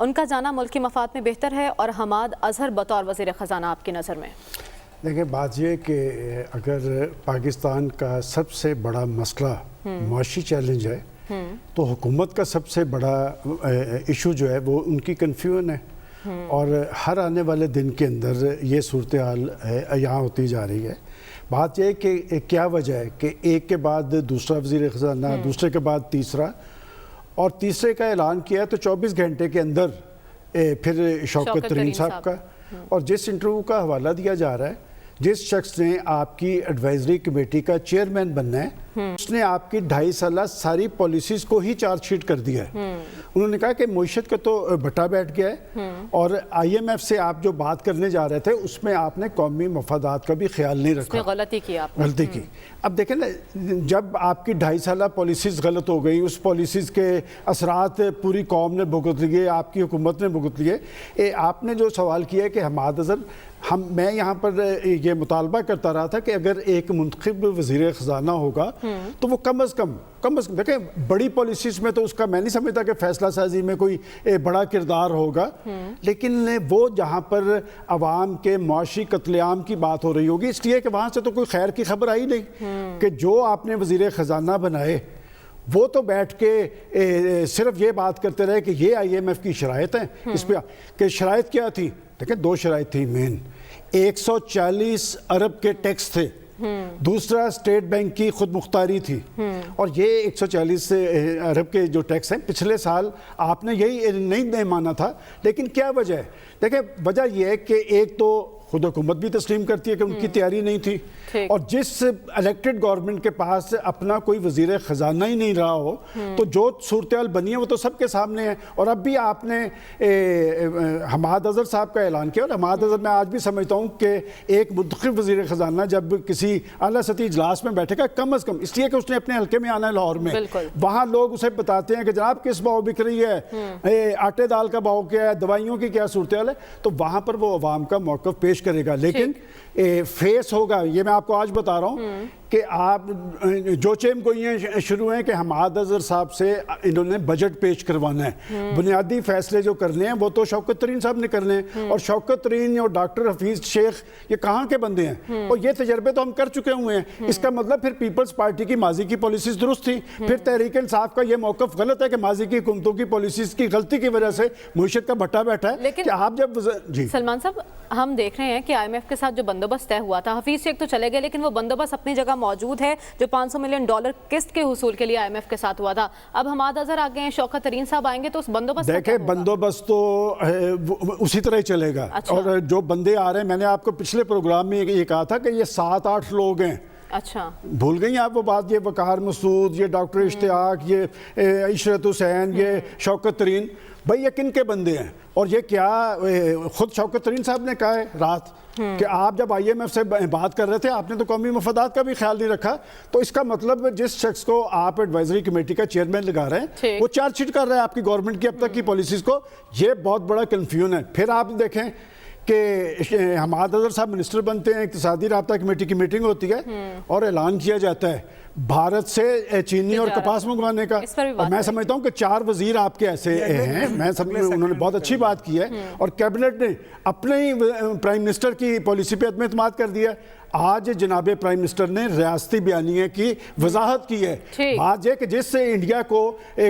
ان کا جانا ملک کے مفاد میں بہتر ہے اور حماد اظہر بطور وزیر خزانہ آپ کی نظر میں؟ دیکھیں بات یہ کہ اگر پاکستان کا سب سے بڑا مسئلہ معاشی چیلنج ہے تو حکومت کا سب سے بڑا ایشو جو ہے وہ ان کی کنفیوژن ہے، اور ہر آنے والے دن کے اندر یہ صورتحال یہاں ہوتی جا رہی ہے۔ بات یہ ہے کہ کیا وجہ ہے کہ ایک کے بعد دوسرا وزیر خزانہ، دوسرے کے بعد تیسرا، اور تیسرے کا اعلان کیا ہے تو 24 گھنٹے کے اندر پھر شوکت ترین صاحب کا، اور جس انٹرویو کا حوالہ دیا جا رہا ہے، جس شخص نے آپ کی ایڈوائزری کمیٹی کا چیئرمین بننا ہے اس نے آپ کی 2.5 سالہ ساری پالیسیز کو ہی چارج شیٹ کر دیا ہے۔ انہوں نے کہا کہ معیشت کا تو بٹا بیٹھ گیا ہے، اور آئی ایم ایف سے آپ جو بات کرنے جا رہے تھے اس میں آپ نے قومی مفادات کا بھی خیال نہیں رکھا، غلطی کی آپ غلطی کی۔ اب دیکھیں نا، جب آپ کی 2.5 سالہ پالیسیز غلط ہو گئی، اس پالیسیز کے اثرات پوری قوم نے بھگت لیے، آپ کی حکومت نے بھگت لیے۔ آپ نے جو سوال کیا ہے کہ حماد اظہر، میں یہاں پر یہ مطالبہ کرتا رہا تھا کہ اگر ایک منتخب وزیر خزانہ ہوگا تو وہ کم از کم دیکھیں بڑی پالیسیز میں تو اس کا میں نہیں سمجھتا کہ فیصلہ سازی میں کوئی بڑا کردار ہوگا، لیکن وہ جہاں پر عوام کے معاشی قتل عام کی بات ہو رہی ہوگی، اس لیے کہ وہاں سے تو کوئی خیر کی خبر آئی نہیں کہ جو آپ نے وزیر خزانہ بنائے وہ تو بیٹھ کے صرف یہ بات کرتے رہے کہ یہ آئی ایم ایف کی شرائط ہیں اس پہ، کہ شرائط کیا تھی؟ دیکھیں 2 شرائط تھی مین، 140 ارب کے ٹیکس تھے، دوسرا اسٹیٹ بینک کی خود مختاری تھی، اور یہ 140 ارب کے جو ٹیکس ہیں پچھلے سال آپ نے یہی نہیں مانا تھا، لیکن کیا وجہ ہے؟ دیکھیں وجہ یہ ہے کہ ایک تو خود حکومت بھی تسلیم کرتی ہے کہ ان کی تیاری نہیں تھی، اور جس الیکٹڈ گورنمنٹ کے پاس اپنا کوئی وزیر خزانہ ہی نہیں رہا ہو تو جو صورتحال بنی ہے وہ تو سب کے سامنے ہے۔ اور اب بھی آپ نے حماد اظہر صاحب کا اعلان کیا، اور حماد اظہر میں آج بھی سمجھتا ہوں کہ ایک منتخب وزیر خزانہ جب کسی اعلیٰ سطحی اجلاس میں بیٹھے گا کم از کم اس لیے کہ اس نے اپنے حلقے میں آنا ہے لاہور میں، وہاں لوگ اسے بتاتے ہیں کہ جناب کس بھاؤ بک رہی ہے، آٹے دال کا بھاؤ کیا ہے، دوائیوں کی کیا صورتحال ہے، تو وہاں پر وہ عوام کا موقف پیش کرے گا، لیکن فیس ہوگا۔ یہ میں آپ کو آج بتا رہا ہوں کہ آپ جو چیم گوئیاں شروع ہیں کہ حماد اظہر صاحب سے انہوں نے بجٹ پیش کروانا ہے، بنیادی فیصلے جو کرنے ہیں وہ تو شوکت ترین صاحب نے کرنے ہیں، اور شوکت ترین اور ڈاکٹر حفیظ شیخ یہ کہاں کے بندے ہیں، اور یہ تجربے تو ہم کر چکے ہوئے ہیں۔ اس کا مطلب پھر پیپلز پارٹی کی ماضی کی پالیسیز درست تھی، پھر تحریک انصاف کا یہ موقف غلط ہے کہ ماضی کی حکومتوں کی پالیسیز کی غلطی کی وجہ سے معیشت کا بٹا بیٹھا ہے۔ لیکن آپ جب سلمان صاحب ہم دیکھ رہے ہیں کہ آئی ایم ایف کے ساتھ جو بندوبست طے ہوا تھا، حفیظ شیخ تو چلے گئے لیکن وہ بندوبست اپنی جگہ موجود ہے جو $500 ملین قسط کے حصول کے لیے آئی ایم ایف کے ساتھ ہوا تھا۔ اب حماد اظہر آگے ہیں، شوکت ترین صاحب آئیں گے تو اس بندوبست دیکھیں بندوبست تو اسی طرح ہی چلے گا، اور جو بندے آ رہے ہیں، میں نے آپ کو پچھلے پروگرام میں یہ کہا تھا کہ یہ 7-8 لوگ ہیں۔ اچھا بھول گئی آپ وہ بات؟ یہ وقار مسعود، یہ ڈاکٹر اشتیاق، یہ عشرت حسین، یہ شوکت ترین، بھائی یہ کن کے بندے ہیں؟ اور یہ کیا خود شوکت ترین صاحب نے کہا ہے رات کہ آپ جب آئی ایم ایف سے بات کر رہے تھے آپ نے تو قومی مفادات کا بھی خیال نہیں رکھا، تو اس کا مطلب جس شخص کو آپ ایڈوائزری کمیٹی کا چیئرمین لگا رہے ہیں وہ چارج شیٹ کر رہا ہے آپ کی گورنمنٹ کی اب تک کی پالیسیز کو، یہ بہت بڑا کنفیوژن ہے۔ پھر آپ دیکھیں کہ حماد اظہر صاحب منسٹر بنتے ہیں، اقتصادی رابطہ کمیٹی کی میٹنگ ہوتی ہے اور اعلان کیا جاتا ہے بھارت سے چینی اور کپاس منگوانے کا، اور میں سمجھتا ہوں کہ 4 وزیر آپ کے ایسے ہیں، انہوں نے بہت اچھی بات کی ہے، اور کیبنٹ نے اپنے ہی پرائم منسٹر کی پالیسی پہ عدم اعتماد کر دیا۔ آج جناب پرائم منسٹر نے ریاستی بیانیے کی وضاحت کی ہے، بات یہ کہ جس سے انڈیا کو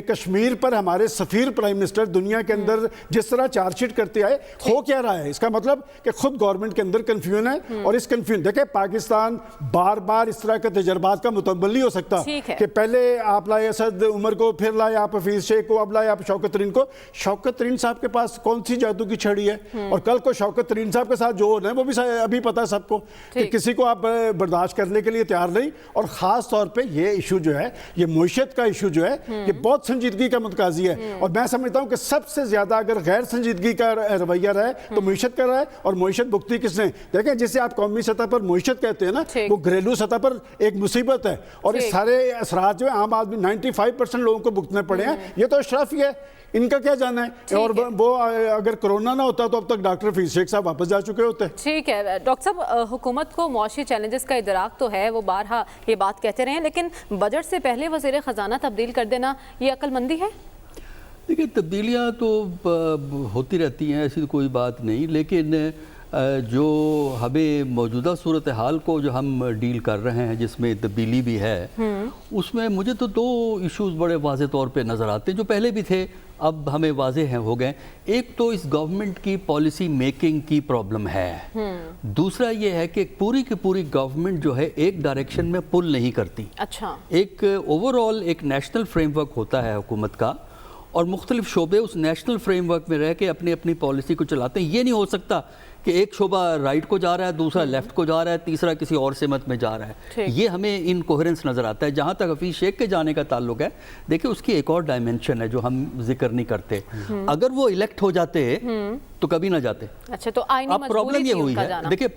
کشمیر پر ہمارے سفیر پرائم منسٹر دنیا کے اندر جس طرح چارج شیٹ کرتے آئے، ہو کیا رہا ہے؟ اس کا مطلب کہ خود گورنمنٹ کے اندر کنفیوژن ہے، اور اس کنفیوژن دیکھیں پاکستان بار بار اس طرح کے تجربات کا متحمل نہیں ہو سکتا کہ پہلے آپ لائے اسد عمر کو، پھر لائے آپ حفیظ شیخ کو، اب لائے آپ شوکت ترین کو۔ شوکت ترین صاحب کے پاس کون سی جادو کی چھڑی ہے؟ اور کل کو شوکت ترین صاحب کے ساتھ جو ہونا ہے وہ بھی ابھی پتہ ہے سب کو کہ کسی کو آپ برداشت کرنے کے لیے تیار نہیں، اور خاص طور پہ یہ ایشو جو ہے، یہ معیشت کا ایشو جو ہے، یہ بہت سنجیدگی کا متقاضی ہے، اور میں سمجھتا ہوں کہ سب سے زیادہ اگر غیر سنجیدگی کا رویہ رہے تو معیشت کا رہے، اور معیشت بھگتی کس نے؟ دیکھیں جسے آپ قومی سطح پر معیشت کہتے ہیں نا، وہ گھریلو سطح پر ایک مصیبت ہے، اور اس سارے اثرات جو ہے عام آدمی 95% لوگوں کو بھگتنے پڑے ہیں، یہ تو اشرافی ہے، ان کا کیا جانا ہے؟ اور وہ اگر کرونا نہ ہوتا تو اب تک ڈاکٹر حفیظ شیخ صاحب واپس جا چکے ہوتے۔ ٹھیک ہے ڈاکٹر صاحب، حکومت کو معاشی چیلنجز کا ادراک تو ہے، وہ بارہا یہ بات کہتے رہے ہیں، لیکن بجٹ سے پہلے وزیر خزانہ تبدیل کر دینا یہ عقل مندی ہے؟ دیکھیے تبدیلیاں تو ہوتی رہتی ہیں، ایسی تو کوئی بات نہیں، لیکن جو ہمیں موجودہ صورتحال کو جو ہم ڈیل کر رہے ہیں جس میں تبدیلی بھی ہے، اس میں مجھے تو دو ایشوز بڑے واضح طور پہ نظر آتے ہیں جو پہلے بھی تھے، اب ہمیں واضح ہو گئے۔ ایک تو اس گورنمنٹ کی پالیسی میکنگ کی پرابلم ہے، دوسرا یہ ہے کہ پوری کی پوری گورنمنٹ جو ہے ایک ڈائریکشن میں پل نہیں کرتی۔ اچھا، ایک اوورآل ایک نیشنل فریم ورک ہوتا ہے حکومت کا، اور مختلف شعبے اس نیشنل فریم ورک میں رہ کے اپنی اپنی پالیسی کو چلاتے ہیں۔ یہ نہیں ہو سکتا کہ ایک شعبہ رائٹ کو جا رہا ہے، دوسرا لیفٹ کو جا رہا ہے، تیسرا کسی اور سمت میں جا رہا ہے۔ یہ ہمیں انکوہرنس نظر آتا ہے۔ جہاں تک حفیظ شیخ کے جانے کا تعلق ہے، دیکھیں اس کی ایک اور ڈائمنشن ہے جو ہم ذکر نہیں کرتے۔ اگر وہ الیکٹ ہو جاتے تو کبھی نہ جاتے۔ اچھا، تو آئینی اب پرابلم مجبوری یہ تھی ہوئی ان کا ہے، جانا۔ دیکھیں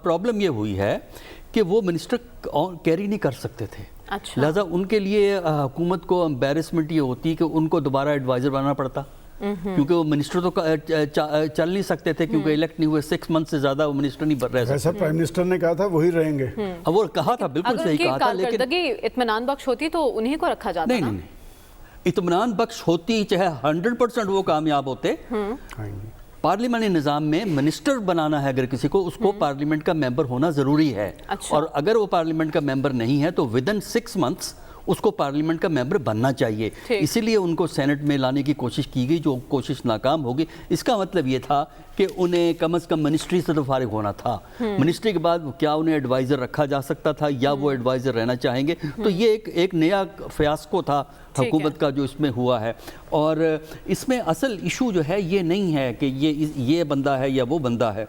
پرابلم یہ ہوئی ہے کہ وہ منسٹر کیری نہیں کر سکتے تھے، اچھا، لہذا ان کے لیے حکومت کو امبیرسمنٹ یہ ہوتی کہ ان کو دوبارہ ایڈوائزر بنانا پڑتا، کیونکہ وہ منسٹر تو چل نہیں سکتے تھے، کیونکہ الیکٹ نہیں ہوئے 6 منتھ سے زیادہ وہ منسٹر نہیں رہ سکتے۔ ایسا پرائم منسٹر نے کہا تھا وہی رہیں گے۔ اب وہ کہا تھا، بالکل صحیح کہا تھا، لیکن کارکردگی اطمینان بخش ہوتی تو انہیں کو رکھا جاتا نا۔ نہیں، اطمینان بخش ہوتی، چاہے 100% وہ کامیاب ہوتے۔ پارلیمانی نظام میں منسٹر بنانا ہے اگر کسی کو، اس کو پارلیمنٹ کا ممبر ہونا ضروری ہے، اور اگر وہ پارلیمنٹ کا ممبر نہیں ہے تو ودن 6 منتھس اس کو پارلیمنٹ کا ممبر بننا چاہیے۔ اسی لیے ان کو سینٹ میں لانے کی کوشش کی گئی، جو کوشش ناکام ہوگی۔ اس کا مطلب یہ تھا کہ انہیں کم از کم منسٹری سے تو فارغ ہونا تھا۔ منسٹری کے بعد کیا انہیں ایڈوائزر رکھا جا سکتا تھا یا وہ ایڈوائزر رہنا چاہیں گے؟ تو یہ ایک نیا فیاسکو تھا حکومت کا جو اس میں ہوا ہے۔ اور اس میں اصل ایشو جو ہے یہ نہیں ہے کہ یہ بندہ ہے یا وہ بندہ ہے،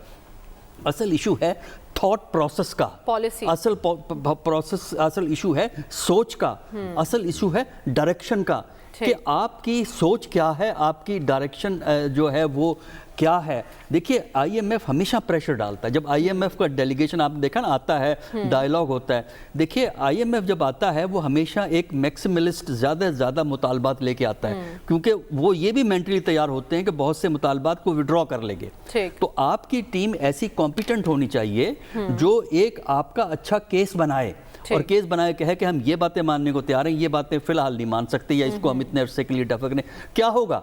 اصل ایشو ہے تھاٹ پروسیس کا، پالیسی، اصل ایشو ہے سوچ کا، اصل ایشو ہے ڈائریکشن کا، کہ آپ کی سوچ کیا ہے، آپ کی ڈائریکشن جو ہے وہ کیا ہے۔ دیکھیے آئی ایم ایف ہمیشہ پریشر ڈالتا ہے، جب آئی ایم ایف کا ڈیلیگیشن آپ نے دیکھا نا آتا ہے، ڈائیلاگ ہوتا ہے، دیکھیے آئی ایم ایف جب آتا ہے وہ ہمیشہ ایک میکسیملسٹ زیادہ سے زیادہ مطالبات لے کے آتا ہے، کیونکہ وہ یہ بھی مینٹلی تیار ہوتے ہیں کہ بہت سے مطالبات کو وڈرا کر لیں گے۔ تو آپ کی ٹیم ایسی کمپیٹنٹ ہونی چاہیے جو ایک آپ کا اچھا کیس بنائے، اور کیس بنائے کہے کہ ہم یہ باتیں ماننے کو تیار ہیں، یہ باتیں فی الحال نہیں مان سکتے، یا اس کو ہم اتنے عرصے کے لیے ڈفک نہیں۔ کیا ہوگا؟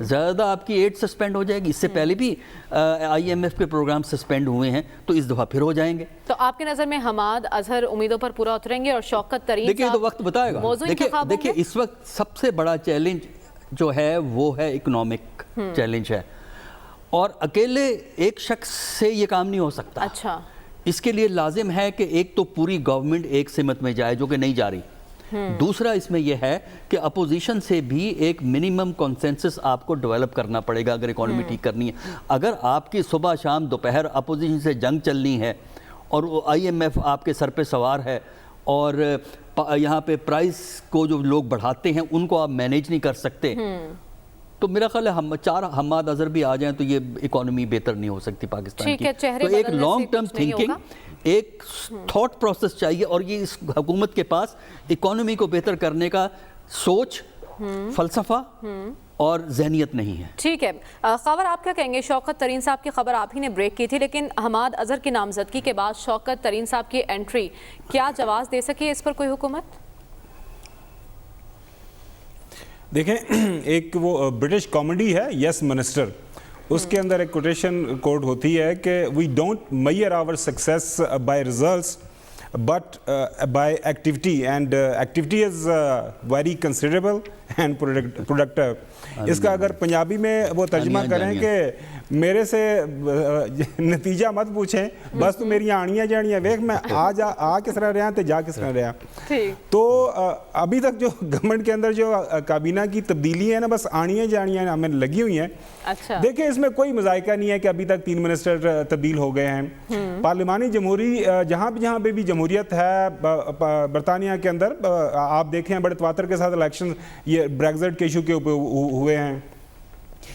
زیادہ آپ کی ایڈ سسپینڈ ہو جائے گی۔ اس سے پہلے بھی آئی ایم ایف کے پروگرام سسپینڈ ہوئے ہیں، تو اس دفعہ پھر ہو جائیں گے۔ تو آپ کی نظر میں حماد اظہر امیدوں پر پورا اتریں گے اور شوکت ترین دیکھیے تو وقت بتائے گا۔ دیکھیے اس وقت سب سے بڑا چیلنج جو ہے وہ ہے اکنامک چیلنج ہے، اور اکیلے ایک شخص سے یہ کام نہیں ہو سکتا۔ اچھا، اس کے لیے لازم ہے کہ ایک تو پوری گورنمنٹ ایک سمت میں جائے، جو کہ نہیں جا رہی۔ دوسرا اس میں یہ ہے کہ اپوزیشن سے بھی ایک منیمم کنسنسس آپ کو ڈیولپ کرنا پڑے گا اگر اکانومی ٹھیک کرنی ہے۔ اگر آپ کی صبح شام دوپہر اپوزیشن سے جنگ چلنی ہے، اور وہ آئی ایم ایف آپ کے سر پہ سوار ہے، اور یہاں پہ پرائز کو جو لوگ بڑھاتے ہیں ان کو آپ مینیج نہیں کر سکتے، تو میرا خیال ہے حماد اظہر بھی آ جائیں تو یہ اکانومی بہتر نہیں ہو سکتی پاکستان کی۔ تو ایک لانگ ٹرم تھنکنگ، ایک تھاٹ پروسیس چاہیے، اور یہ اس حکومت کے پاس اکانومی کو بہتر کرنے کا سوچ، فلسفہ اور ذہنیت نہیں ہے۔ ٹھیک ہے خاور، آپ کیا کہیں گے؟ شوکت ترین صاحب کی خبر آپ ہی نے بریک کی تھی، لیکن حماد اظہر کی نامزدگی کے بعد شوکت ترین صاحب کی انٹری کیا جواز دے سکی اس پر کوئی حکومت؟ دیکھیں ایک وہ برٹش کامیڈی ہے یس منسٹر، اس کے اندر ایک کوٹیشن کوڈ ہوتی ہے کہ we don't measure our success by results but by activity, and activity is very considerable and productive. اس کا اگر پنجابی میں وہ ترجمہ کریں کہ میرے سے نتیجہ مت پوچھیں، بس تو میری آنیاں جانیاں ویکھ میں آ کس طرح رہا تے جا کس طرح رہا۔ تو ابھی تک جو گورنمنٹ کے اندر جو کابینہ کی تبدیلی ہے نا، بس آنیاں جانیاں ہمیں لگی ہوئی ہیں۔ دیکھیں اس میں کوئی مذائقہ نہیں ہے کہ ابھی تک 3 منسٹر تبدیل ہو گئے ہیں۔ پارلیمانی جمہوری جہاں پہ بھی جمہوریت ہے برطانیہ کے اندر، آپ دیکھیں بڑے تواتر کے ساتھ الیکشن یہ بریگزٹ کے ایشو کے اوپر ہوئے ہیں۔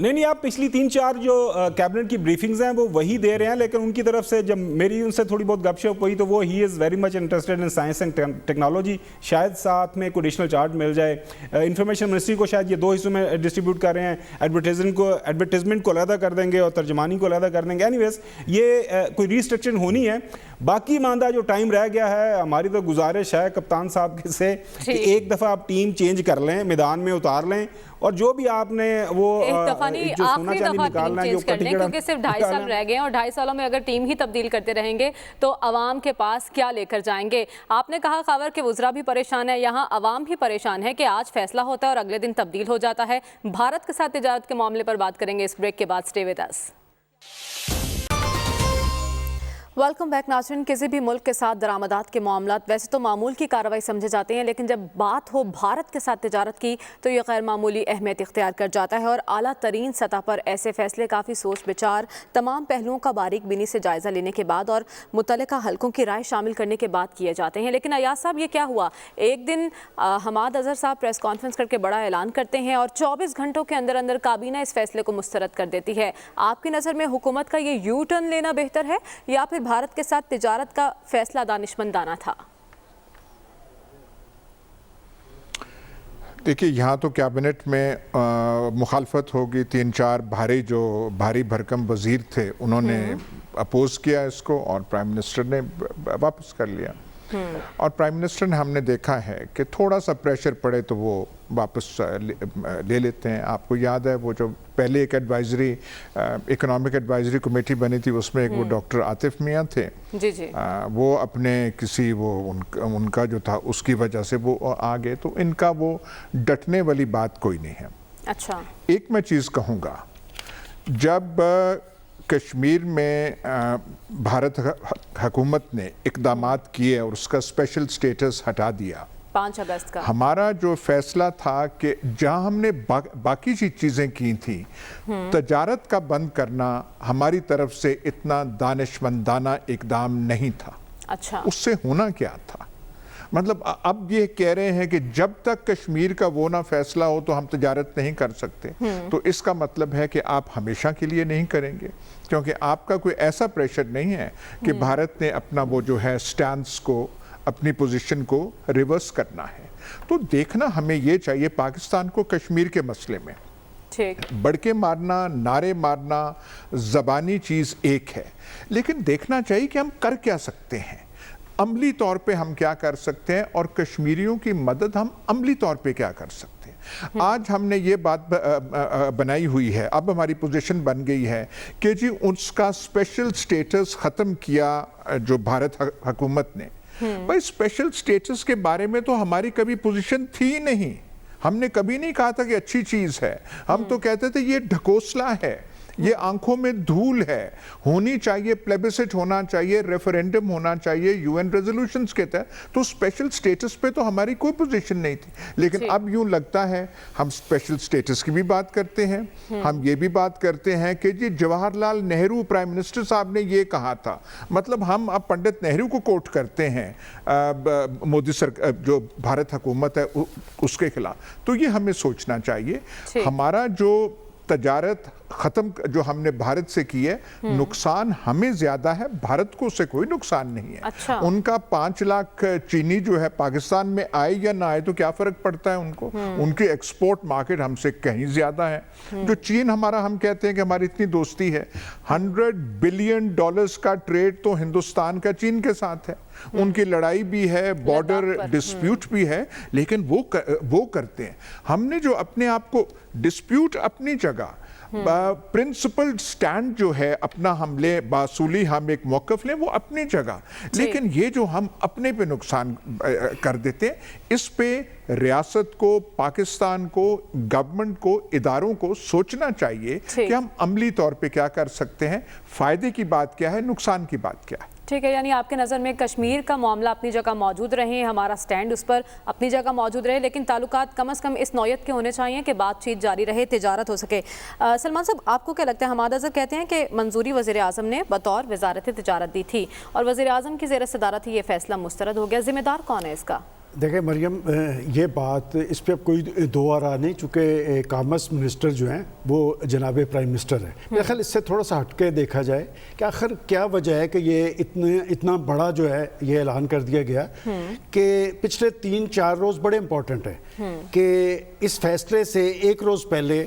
نہیں آپ پچھلی 3-4 جو کیبنٹ کی بریفنگز ہیں وہ وہی دے رہے ہیں, لیکن ان کی طرف سے جب میری ان سے تھوڑی بہت گپ شپ ہوئی تو وہ ہی is very much interested in science and technology. شاید ساتھ میں کوئی ایڈیشنل چارج مل جائے. انفارمیشن منسٹری کو شاید یہ 2 حصوں میں ڈسٹریبیوٹ کر رہے ہیں, ایڈورٹیزمنٹ کو علیحدہ کر دیں گے اور ترجمانی کو علیحدہ کر دیں گے. اینی ویز یہ کوئی ریسٹرکشن ہونی ہے. باقی ماندہ جو ٹائم رہ گیا ہے, ہماری تو گزارش ہے کپتان صاحب سے کہ ایک دفعہ آپ ٹیم چینج کر لیں, میدان میں اتار لیں, اور جو بھی آپ نے وہ جو سونا چاندی نکالنا ہے, جو کیونکہ صرف 2.5 سال رہ گئے ہیں, اور 2.5 سالوں میں اگر ٹیم ہی تبدیل کرتے رہیں گے تو عوام کے پاس کیا لے کر جائیں گے. آپ نے کہا خاور کہ وزراء بھی پریشان ہے, یہاں عوام بھی پریشان ہے کہ آج فیصلہ ہوتا ہے اور اگلے دن تبدیل ہو جاتا ہے. بھارت کے ساتھ تجارت کے معاملے پر بات کریں گے اس بریک کے بعد. Stay with us. Welcome back ناظرین. کسی بھی ملک کے ساتھ درآمدات کے معاملات ویسے تو معمول کی کارروائی سمجھے جاتے ہیں, لیکن جب بات ہو بھارت کے ساتھ تجارت کی تو یہ غیر معمولی اہمیت اختیار کر جاتا ہے, اور اعلیٰ ترین سطح پر ایسے فیصلے کافی سوچ بچار, تمام پہلوؤں کا باریک بینی سے جائزہ لینے کے بعد اور متعلقہ حلقوں کی رائے شامل کرنے کے بعد کیے جاتے ہیں. لیکن ایاز صاحب, یہ کیا ہوا؟ ایک دن حماد اظہر صاحب پریس کانفرنس کر کے بڑا اعلان کرتے ہیں اور 24 گھنٹوں کے اندر اندر کابینہ اس فیصلے کو مسترد کر دیتی ہے. آپ کی نظر میں حکومت کا یہ یو ٹرن لینا بہتر ہے یا پھر بھارت کے ساتھ تجارت کا فیصلہ دانشمندانہ تھا؟ دیکھیے, یہاں تو کیبنٹ میں مخالفت ہوگی. 3-4 بھاری بھرکم وزیر تھے, انہوں نے اپوز کیا اس کو, اور پرائم منسٹر نے واپس کر لیا. اور پرائم منسٹر نے, ہم نے دیکھا ہے کہ تھوڑا سا پریشر پڑے تو وہ واپس لے لیتے ہیں. آپ کو یاد ہے وہ جو پہلے ایک اکنامک ایڈوائزری کمیٹی بنی تھی, اس میں ایک وہ ڈاکٹر عاطف میاں تھے, وہ اپنے کسی ان کا جو تھا اس کی وجہ سے وہ آ گئے. تو ان کا وہ ڈٹنے والی بات کوئی نہیں ہے. اچھا, ایک میں چیز کہوں گا, جب کشمیر میں بھارت حکومت نے اقدامات کیے اور اس کا اسپیشل سٹیٹس ہٹا دیا 5 اگست کا, ہمارا جو فیصلہ تھا کہ جہاں ہم نے باقی چیزیں کی تھیں, تجارت کا بند کرنا ہماری طرف سے اتنا دانشمندانہ اقدام نہیں تھا. اچھا, اس سے ہونا کیا تھا؟ مطلب اب یہ کہہ رہے ہیں کہ جب تک کشمیر کا وہ نہ فیصلہ ہو تو ہم تجارت نہیں کر سکتے. تو اس کا مطلب ہے کہ آپ ہمیشہ کے لیے نہیں کریں گے, کیونکہ آپ کا کوئی ایسا پریشر نہیں ہے کہ بھارت نے اپنا وہ جو ہے سٹانس کو, اپنی پوزیشن کو ریورس کرنا ہے. تو دیکھنا ہمیں یہ چاہیے پاکستان کو کشمیر کے مسئلے میں بڑکے مارنا, نعرے مارنا, زبانی چیز ایک ہے, لیکن دیکھنا چاہیے کہ ہم کر کیا سکتے ہیں, عملی طور پہ ہم کیا کر سکتے ہیں, اور کشمیریوں کی مدد ہم عملی طور پہ کیا کر سکتے ہیں. آج ہم نے یہ بات بنائی ہوئی ہے, اب ہماری پوزیشن بن گئی ہے کہ جی اس کا اسپیشل سٹیٹس ختم کیا جو بھارت حکومت نے. بھائی اسپیشل سٹیٹس کے بارے میں تو ہماری کبھی پوزیشن تھی نہیں. ہم نے کبھی نہیں کہا تھا کہ اچھی چیز ہے, ہم تو کہتے تھے یہ ڈھکوسلا ہے, یہ آنکھوں میں دھول ہے, ہونی چاہیے, پلیبسٹ ہونا چاہیے, ریفرینڈم ہونا چاہیے UN ریزولوشنز کے تحت. تو اسپیشل سٹیٹس پہ تو ہماری کوئی پوزیشن نہیں تھی. لیکن اب یوں لگتا ہے ہم اسپیشل سٹیٹس کی بھی بات کرتے ہیں, ہم یہ بھی بات کرتے ہیں کہ جی جواہر لال نہرو پرائم منسٹر صاحب نے یہ کہا تھا. مطلب ہم اب پنڈت نہرو کو کوٹ کرتے ہیں مودی جو بھارت حکومت ہے اس کے خلاف. تو یہ ہمیں سوچنا چاہیے. ہمارا جو تجارت ختم جو ہم نے بھارت سے کی ہے, نقصان ہمیں زیادہ ہے, بھارت کو اس سے کوئی نقصان نہیں ہے. ان کا 5 لاکھ چینی جو ہے پاکستان میں آئے یا نہ آئے تو کیا فرق پڑتا ہے ان کو, ان کی ایکسپورٹ مارکیٹ ہم سے کہیں زیادہ ہے. جو چین ہمارا, ہم کہتے ہیں کہ ہماری اتنی دوستی ہے, $100 بلین کا ٹریڈ تو ہندوستان کا چین کے ساتھ ہے. ان کی لڑائی بھی ہے, بارڈر ڈسپیوٹ بھی ہے, لیکن وہ کرتے ہیں. ہم نے جو اپنے آپ کو ڈسپیوٹ اپنی جگہ, پرنسپل سٹینڈ جو ہے اپنا ہم لیں, باصولی ہم ایک موقف لیں, وہ اپنی جگہ. لیکن یہ جو ہم اپنے پہ نقصان کر دیتے ہیں, اس پہ ریاست کو, پاکستان کو, گورنمنٹ کو, اداروں کو سوچنا چاہیے کہ ہم عملی طور پہ کیا کر سکتے ہیں, فائدے کی بات کیا ہے, نقصان کی بات کیا ہے. ٹھیک ہے, یعنی آپ کے نظر میں کشمیر کا معاملہ اپنی جگہ موجود رہے, ہمارا سٹینڈ اس پر اپنی جگہ موجود رہے, لیکن تعلقات کم از کم اس نوعیت کے ہونے چاہیے کہ بات چیت جاری رہے, تجارت ہو سکے. سلمان صاحب, آپ کو کیا لگتا ہے؟ حماد اظہر کہتے ہیں کہ منظوری وزیر اعظم نے بطور وزارت تجارت دی تھی اور وزیر اعظم کی زیر صدارت ہی یہ فیصلہ مسترد ہو گیا. ذمہ دار کون ہے اس کا؟ دیکھیں مریم، یہ بات اس پہ اب کوئی دو آرا نہیں، چونکہ کامرس منسٹر جو ہیں وہ جناب پرائم منسٹر ہیں. میرے خیال اس سے تھوڑا سا ہٹ کے دیکھا جائے کہ آخر کیا وجہ ہے کہ یہ اتنا بڑا جو ہے یہ اعلان کر دیا گیا کہ پچھلے 3-4 روز بڑے امپورٹنٹ ہیں کہ اس فیصلے سے ایک روز پہلے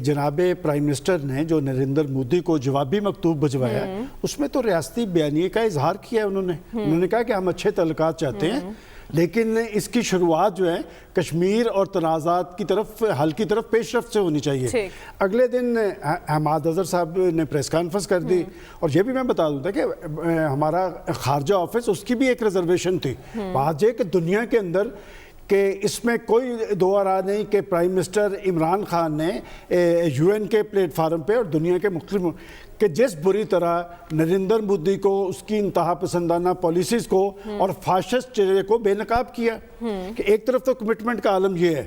جناب پرائم منسٹر نے جو نریندر مودی کو جوابی مکتوب بھجوایا، اس میں تو ریاستی بیانیے کا اظہار کیا ہے. انہوں نے کہا کہ ہم اچھے تعلقات چاہتے ہیں، لیکن اس کی شروعات جو ہے کشمیر اور تنازعات کی طرف حل کی طرف پیش رفت سے ہونی چاہیے. اگلے دن حماد اظہر صاحب نے پریس کانفرنس کر دی، اور یہ بھی میں بتا دوں کہ ہمارا خارجہ آفس اس کی بھی ایک ریزرویشن تھی. بات یہ کہ دنیا کے اندر کہ اس میں کوئی دو آرا نہیں کہ پرائم منسٹر عمران خان نے یو این کے پلیٹ فارم پہ اور دنیا کے مختلف کہ جس بری طرح نریندر مودی کو اس کی انتہا پسندانہ پالیسیز کو اور فاشسٹ چہرے کو بے نقاب کیا. کہ ایک طرف تو کمٹمنٹ کا عالم یہ ہے،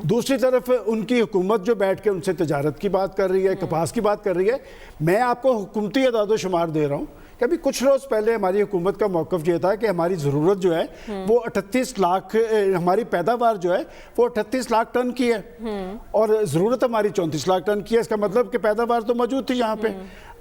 دوسری طرف ان کی حکومت جو بیٹھ کے ان سے تجارت کی بات کر رہی ہے، کپاس کی بات کر رہی ہے. میں آپ کو حکومتی اعداد و شمار دے رہا ہوں کہ ابھی کچھ روز پہلے ہماری حکومت کا موقف یہ تھا کہ ہماری ضرورت جو ہے وہ 38 لاکھ، ہماری پیداوار جو ہے وہ 38 لاکھ ٹن کی ہے اور ضرورت ہماری 34 لاکھ ٹن کی ہے. اس کا مطلب کہ پیداوار تو موجود تھی یہاں پہ.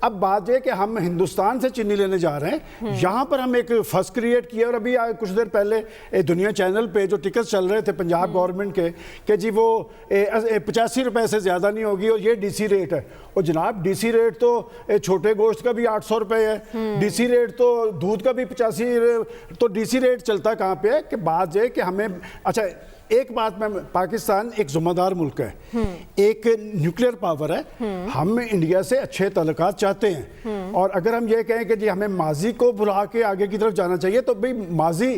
اب بات یہ کہ ہم ہندوستان سے چینی لینے جا رہے ہیں، یہاں پر ہم ایک فس کریٹ کیا. اور ابھی کچھ دیر پہلے دنیا چینل پہ جو ٹکٹس چل رہے تھے پنجاب گورنمنٹ کے کہ جی وہ 85 روپے سے زیادہ نہیں ہوگی اور یہ ڈی سی ریٹ ہے. اور جناب ڈی سی ریٹ تو چھوٹے گوشت کا بھی 800 روپے ہے، ڈی سی ریٹ تو دودھ کا بھی 85. تو ڈی سی ریٹ چلتا کہاں پہ ہے کہ بات یہ کہ ہمیں اچھا ایک بات میں، پاکستان ایک ذمہ دار ملک ہے، ایک نیوکلیئر پاور ہے. ہم انڈیا سے اچھے تعلقات چاہتے ہیں، اور اگر ہم یہ کہیں کہ جی ہمیں ماضی کو بھلا کے آگے کی طرف جانا چاہیے تو بھئی ماضی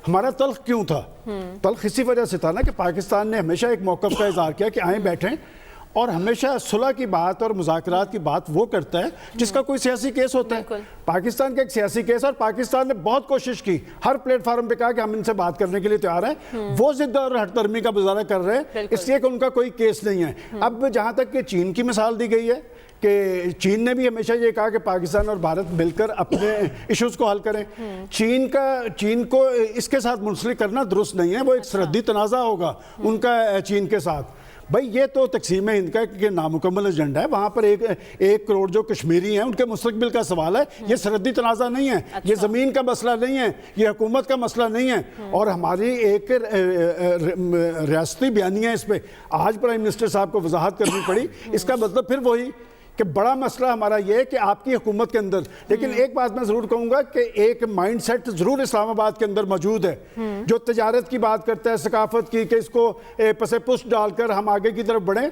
ہمارا تلخ کیوں تھا؟ تلخ اسی وجہ سے تھا نا کہ پاکستان نے ہمیشہ ایک موقف کا اظہار کیا کہ آئیں بیٹھیں، اور ہمیشہ صلح کی بات اور مذاکرات کی بات وہ کرتا ہے جس کا کوئی سیاسی کیس ہوتا ہے. پاکستان کا ایک سیاسی کیس، اور پاکستان نے بہت کوشش کی، ہر پلیٹ فارم پہ کہا کہ ہم ان سے بات کرنے کے لیے تیار ہیں. وہ ضد اور ہٹ درمی کا مظاہرہ کر رہے ہیں اس لیے کہ ان کا کوئی کیس نہیں ہے. اب جہاں تک کہ چین کی مثال دی گئی ہے کہ چین نے بھی ہمیشہ یہ کہا کہ پاکستان اور بھارت مل کر اپنے ایشوز کو حل کریں. چین کو اس کے ساتھ منسلک کرنا درست نہیں ہے. وہ ایک سرحدی تنازع ہوگا ان کا چین کے ساتھ. بھائی یہ تو تقسیم ہند کا کہ نامکمل ایجنڈا ہے. وہاں پر 1 کروڑ جو کشمیری ہیں ان کے مستقبل کا سوال ہے. یہ سرحدی تنازع نہیں ہے، یہ زمین کا مسئلہ نہیں ہے، یہ حکومت کا مسئلہ نہیں ہے. اور ہماری ایک ریاستی بیانیہ اس پہ آج پرائم منسٹر صاحب کو وضاحت کرنی پڑی. اس کا مطلب پھر وہی کہ بڑا مسئلہ ہمارا یہ ہے کہ آپ کی حکومت کے اندر، لیکن ایک بات میں ضرور کہوں گا کہ ایک مائنڈ سیٹ ضرور اسلام آباد کے اندر موجود ہے جو تجارت کی بات کرتا ہے، ثقافت کی، کہ اس کو پس پشت ڈال کر ہم آگے کی طرف بڑھیں.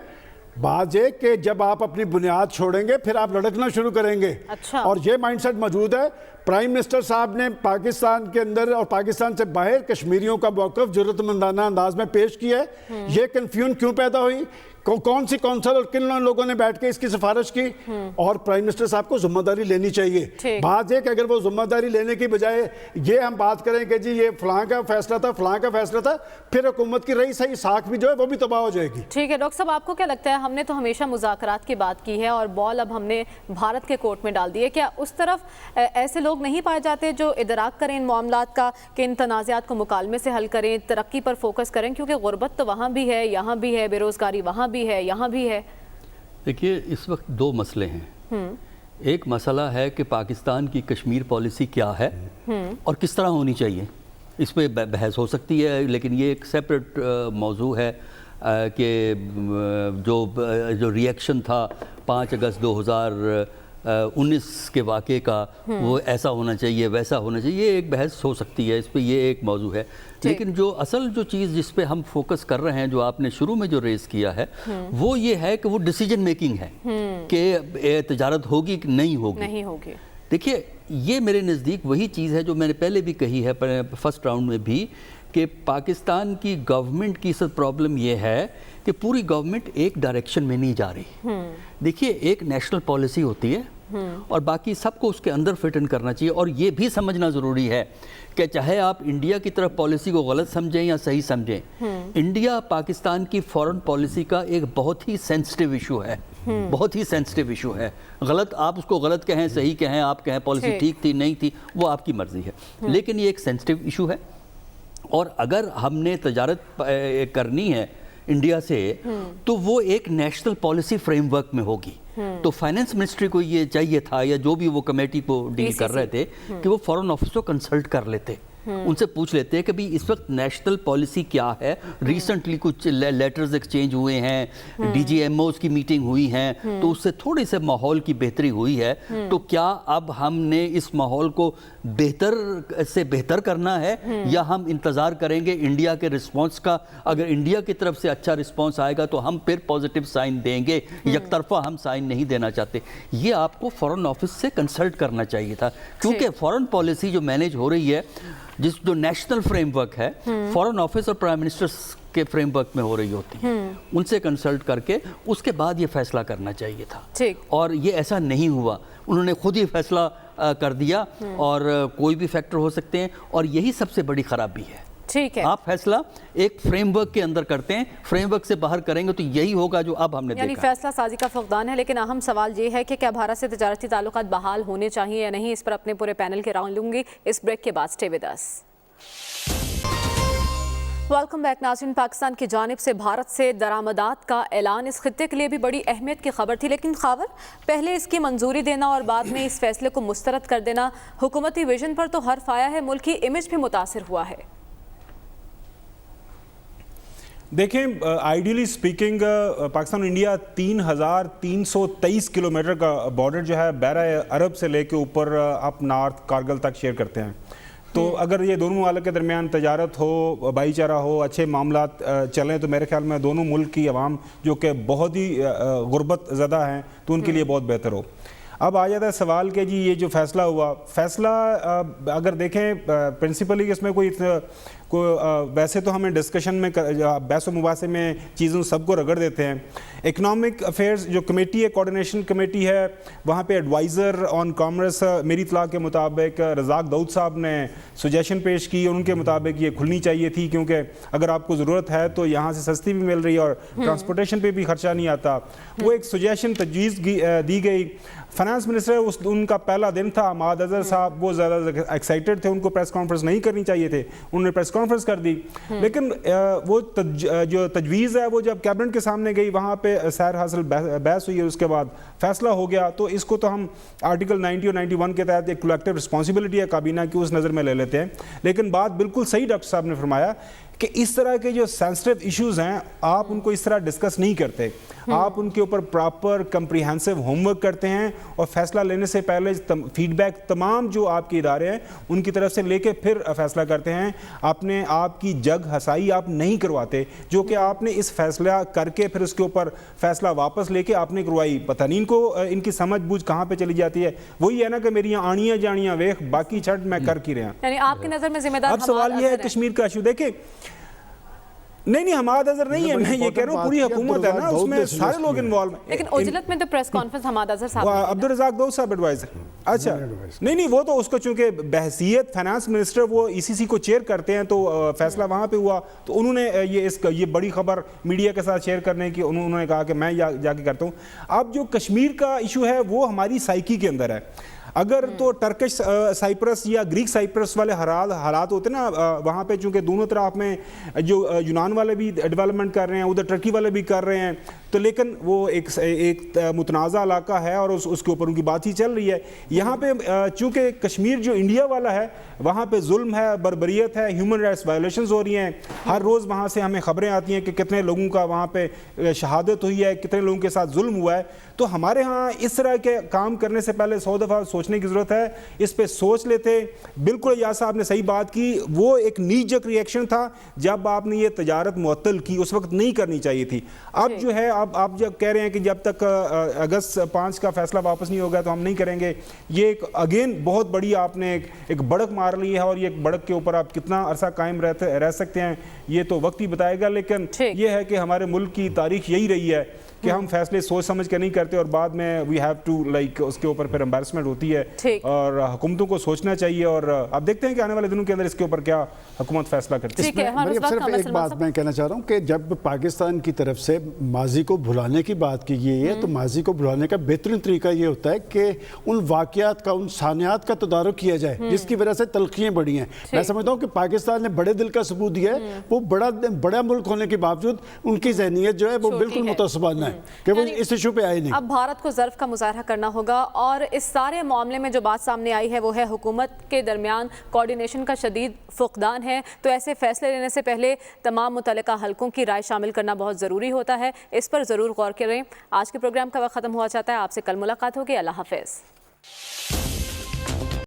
بات یہ کہ جب آپ اپنی بنیاد چھوڑیں گے پھر آپ لڑکنا شروع کریں گے. اور یہ مائنڈ سیٹ موجود ہے. پرائم منسٹر صاحب نے پاکستان کے اندر اور پاکستان سے باہر کشمیریوں کا موقف جرأت مندانہ انداز میں پیش کیا ہے. یہ کنفیوژن کیوں پیدا ہوئی؟ کون سی کونسل اور کن لوگوں نے بیٹھ کے اس کی سفارش کی؟ اور پرائم منسٹر صاحب کو ذمہ داری لینی چاہیے. بات یہ کہ اگر وہ ذمہ داری لینے کی بجائے یہ ہم بات کریں کہ جی یہ فلاں کا فیصلہ تھا، فلاں کا فیصلہ تھا، پھر حکومت کی رہی صحیح ساکھ بھی جو ہے وہ بھی تباہ ہو جائے گی. ٹھیک ہے ڈاکٹر صاحب، آپ کو کیا لگتا ہے، ہم نے تو ہمیشہ مذاکرات کی بات کی ہے اور بال اب ہم نے بھارت کے کورٹ میں ڈال دی ہے. کیا اس طرف ایسے لوگ نہیں پائے جاتے جو ادراک کریں ان معاملات کا کہ ان تنازعات کو مکالمے سے حل کریں، ترقی پر فوکس کریں؟ کیونکہ غربت تو وہاں بھی ہے، یہاں بھی ہے، بے روزگاری وہاں بھی ہے، یہاں بھی ہے. دیکھیے اس وقت 2 مسئلے ہیں. ایک مسئلہ ہے کہ پاکستان کی کشمیر پالیسی کیا ہے اور کس طرح ہونی چاہیے. اس پہ بحث ہو سکتی ہے، لیکن یہ ایک سیپریٹ موضوع ہے کہ جو ریئیکشن تھا 5 اگست 2019 کے واقعے کا، وہ ایسا ہونا چاہیے ویسا ہونا چاہیے، یہ ایک بحث ہو سکتی ہے. اس پہ یہ ایک موضوع ہے. لیکن جو اصل جو چیز جس پہ ہم فوکس کر رہے ہیں، جو آپ نے شروع میں جو ریز کیا ہے، وہ یہ ہے کہ وہ ڈیسیجن میکنگ ہے کہ تجارت ہوگی کہ نہیں ہوگی. دیکھیے یہ میرے نزدیک وہی چیز ہے جو میں نے پہلے بھی کہی ہے فرسٹ راؤنڈ میں بھی، کہ پاکستان کی گورنمنٹ کی اس پرابلم یہ ہے کہ پوری گورنمنٹ ایک ڈائریکشن میں نہیں جا رہی. دیکھیے ایک نیشنل پالیسی ہوتی ہے اور باقی سب کو اس کے اندر فٹ ان کرنا چاہیے. اور یہ بھی سمجھنا ضروری ہے کہ چاہے آپ انڈیا کی طرف پالیسی کو غلط سمجھیں یا صحیح سمجھیں، انڈیا پاکستان کی فورن پالیسی کا ایک بہت ہی سینسٹیو ایشو ہے. بہت ہی سینسٹیو ایشو ہے. غلط آپ اس کو غلط کہیں، صحیح کہیں، آپ کہیں پالیسی ٹھیک تھی نہیں تھی، وہ آپ کی مرضی ہے. لیکن یہ ایک سینسٹیو ایشو ہے اور اگر ہم نے تجارت کرنی ہے انڈیا سے تو وہ ایک نیشنل پالیسی فریم ورک میں ہوگی. تو فائنانس منسٹری کو یہ چاہیے تھا, یا جو بھی وہ کمیٹی کو ڈیل کر رہے تھے, کہ وہ فارن آفس کو کنسلٹ کر لیتے, ان سے پوچھ لیتے ہیں کہ بھی اس وقت نیشنل پالیسی کیا ہے. ریسنٹلی کچھ لیٹرز ایکسچینج ہوئے ہیں, ڈی جی ایم اوز کی میٹنگ ہوئی ہیں, تو اس سے تھوڑی سے ماحول کی بہتری ہوئی ہے. تو کیا اب ہم نے اس ماحول کو بہتر سے بہتر کرنا ہے, یا ہم انتظار کریں گے انڈیا کے رسپانس کا؟ اگر انڈیا کی طرف سے اچھا رسپانس آئے گا تو ہم پھر پازیٹیو سائن دیں گے, یک طرفہ ہم سائن نہیں دینا چاہتے. یہ آپ کو فارن آفس سے کنسلٹ کرنا چاہیے تھا, کیونکہ فارن پالیسی جو مینیج ہو رہی ہے, جو نیشنل فریم ورک ہے, فارن آفس اور پرائم منسٹر کے فریم ورک میں ہو رہی ہوتی ہے, ان سے کنسلٹ کر کے اس کے بعد یہ فیصلہ کرنا چاہیے تھا. اور یہ ایسا نہیں ہوا, انہوں نے خود ہی فیصلہ کر دیا, اور کوئی بھی فیکٹر ہو سکتے ہیں, اور یہی سب سے بڑی خرابی ہے. ٹھیک ہے, آپ فیصلہ ایک فریم ورک کے اندر کرتے ہیں, فریم ورک سے باہر کریں گے تو یہی ہوگا جو اب ہم نے دیکھا. یعنی فیصلہ سازی کا فقدان ہے. لیکن اہم سوال یہ ہے کہ کیا بھارت سے تجارتی تعلقات بحال ہونے چاہیے یا نہیں؟ اس پر اپنے پورے پینل کے رائے لوں گی اس بریک کے بعد. Stay with us. Welcome back ناظرین. پاکستان کی جانب سے بھارت سے درآمدات کا اعلان اس خطے کے لیے بھی بڑی اہمیت کی خبر تھی, لیکن خاور, پہلے اس کی منظوری دینا اور بعد میں اس فیصلے کو مسترد کر دینا حکومتی ویژن پر تو حرف آیا ہے, ملک کی امیج بھی متاثر ہوا ہے. دیکھیں, ideally speaking Pakistan India 3,323 kilometre کا بارڈر جو ہے بحیرہ عرب سے لے کے اوپر اپ نارتھ کارگل تک شیئر کرتے ہیں. تو اگر یہ دونوں ممالک کے درمیان تجارت ہو, بھائی چارہ ہو, اچھے معاملات چلیں, تو میرے خیال میں دونوں ملک کی عوام جو کہ بہت ہی غربت زدہ ہیں, تو ان کے لیے بہت بہتر ہو. اب آ جاتا ہے سوال کہ جی یہ جو فیصلہ ہوا, فیصلہ اگر دیکھیں پرنسپلی اس میں کوئی ویسے تو ہمیں ڈسکشن میں بحث و مباحثے میں چیزوں سب کو رگڑ دیتے ہیں. اکنامک افیئرز جو کمیٹی ہے, کوارڈینیشن کمیٹی ہے, وہاں پہ ایڈوائزر آن کامرس میری اطلاع کے مطابق رزاق داؤد صاحب نے سجیشن پیش کی, اور ان کے مطابق یہ کھلنی چاہیے تھی, کیونکہ اگر آپ کو ضرورت ہے تو یہاں سے سستی بھی مل رہی ہے اور ٹرانسپورٹیشن پہ بھی خرچہ نہیں آتا. وہ ایک سجیشن تجویز دی گئی. فائنانس منسٹر ان کا پہلا دن تھا, حماد اظہر صاحب وہ زیادہ ایکسائٹڈ تھے, ان کو پریس کانفرنس نہیں کرنی چاہیے تھے, انہوں نے پریس کانفرنس کر دی. لیکن وہ جو تجویز ہے وہ جب کیبنٹ کے سامنے گئی, وہاں پہ سیر حاصل بحث ہوئی, اس کے بعد فیصلہ ہو گیا. تو اس کو تو ہم آرٹیکل 90 اور 91 کے تحت ایک کولیکٹیو رسپانسبلٹی ہے کابینہ کی, اس نظر میں لے لیتے ہیں. لیکن بات بالکل صحیح ڈاکٹر صاحب نے فرمایا کہ اس طرح کے جو سینسٹیو ایشوز ہیں آپ ان کو اس طرح ڈسکس نہیں کرتے, آپ ان کے اوپر پراپر کمپریہنسو ہوم ورک کرتے ہیں, اور فیصلہ لینے سے پہلے فیڈ بیک تمام جو آپ کے ادارے ہیں ان کی طرف سے لے کے پھر فیصلہ کرتے ہیں. اپنے آپ کی جگ ہسائی آپ نہیں کرواتے, جو کہ آپ نے اس فیصلہ کر کے پھر اس کے اوپر فیصلہ واپس لے کے آپ نے کروائی. پتہ نہیں ان کو ان کی سمجھ بوجھ کہاں پہ چلی جاتی ہے. وہی ہے نا کہ میری آنیاں جانیاں ویخ باقی چھٹ میں کر کی رہا. یعنی آپ کی نظر میں ذمہ دار اب سوال یہ ہے کشمیر کا ایشو دیکھیں, نہیں حماد اظہر نہیں ہے, میں یہ کہہ رہا ہوں پوری حکومت ہے نا, اس میں سارے لوگ انوالو ہیں. لیکن اجلت میں تو پریس کانفرنس حماد اظہر صاحب, عبدالرزاق داؤد صاحب ایڈوائزر. اچھا نہیں وہ تو اس کو چونکہ بحثیت فائنانس منسٹر وہ ای سی سی کو چیئر کرتے ہیں, تو فیصلہ وہاں پہ ہوا, تو انہوں نے یہ بڑی خبر میڈیا کے ساتھ شیئر کرنے کی انہوں نے کہا کہ میں جا کے کرتا ہوں. اب جو کشمیر کا ایشو ہے وہ ہماری سائیکی کے اندر ہے. اگر تو ٹرکش سائپرس یا گریک سائپرس والے حالات ہوتے نا, وہاں پہ چونکہ دونوں طرف میں جو یونان والے بھی ڈیولپمنٹ کر رہے ہیں, ادھر ٹرکی والے بھی کر رہے ہیں, تو لیکن وہ ایک متنازع علاقہ ہے اور اس کے اوپر ان کی بات ہی چل رہی ہے. یہاں پہ چونکہ کشمیر جو انڈیا والا ہے وہاں پہ ظلم ہے, بربریت ہے, ہیومن رائٹس وائلیشنز ہو رہی ہیں. ہر روز وہاں سے ہمیں خبریں آتی ہیں کہ کتنے لوگوں کا وہاں پہ شہادت ہوئی ہے, کتنے لوگوں کے ساتھ ظلم ہوا ہے. تو ہمارے ہاں اس طرح کے کام کرنے سے پہلے 100 دفعہ سوچنے کی ضرورت ہے. اس پہ سوچ لیتے. بالکل ایاز صاحب نے صحیح بات کی, وہ ایک نی جک ریئیکشن تھا جب آپ نے یہ تجارت معطل کی, اس وقت نہیں کرنی چاہیے تھی. اب جو ہے آپ جب کہہ رہے ہیں کہ جب تک اگست 5 کا فیصلہ واپس نہیں ہوگا تو ہم نہیں کریں گے, یہ ایک اگین بہت بڑی آپ نے ایک بڑک مار لی ہے, اور یہ بڑک کے اوپر آپ کتنا عرصہ قائم رہ سکتے ہیں یہ تو وقت ہی بتائے گا. لیکن یہ ہے کہ ہمارے ملک کی تاریخ یہی رہی ہے کہ ہم فیصلے سوچ سمجھ کے نہیں کرتے اور بعد میں وی ہیو ٹو لائک اس کے اوپر پھر امبیرسمنٹ ہوتی ہے. اور حکومتوں کو سوچنا چاہیے اور اب دیکھتے ہیں کہ آنے والے دنوں کے اندر اس کے اوپر کیا حکومت فیصلہ کرتی ہے. مریم صرف ایک بات میں کہنا چاہ رہا ہوں کہ جب پاکستان کی طرف سے ماضی کو بھلانے کی بات کی گئی ہے تو ماضی کو بھلانے کا بہترین طریقہ یہ ہوتا ہے کہ ان واقعات کا ان ثانیات کا تدارک کیا جائے جس کی وجہ سے تلخیاں بڑی ہیں. میں سمجھتا ہوں کہ پاکستان نے بڑے دل کا ثبوت دیا ہے. وہ بڑا ملک ہونے کے باوجود ان کی ذہنیت جو ہے وہ بالکل متعصبانہ ہے کہ وہ اس ایشو پہ آئے نہیں. اب بھارت کو ظرف کا مظاہرہ کرنا ہوگا اور اس سارے معاملے میں جو بات سامنے آئی ہے وہ ہے حکومت کے درمیان کوارڈینیشن کا شدید فقدان ہے. تو ایسے فیصلے لینے سے پہلے تمام متعلقہ حلقوں کی رائے شامل کرنا بہت ضروری ہوتا ہے. اس پر ضرور غور کریں. آج کے پروگرام کا وقت ختم ہوا چاہتا ہے. آپ سے کل ملاقات ہوگی. اللہ حافظ.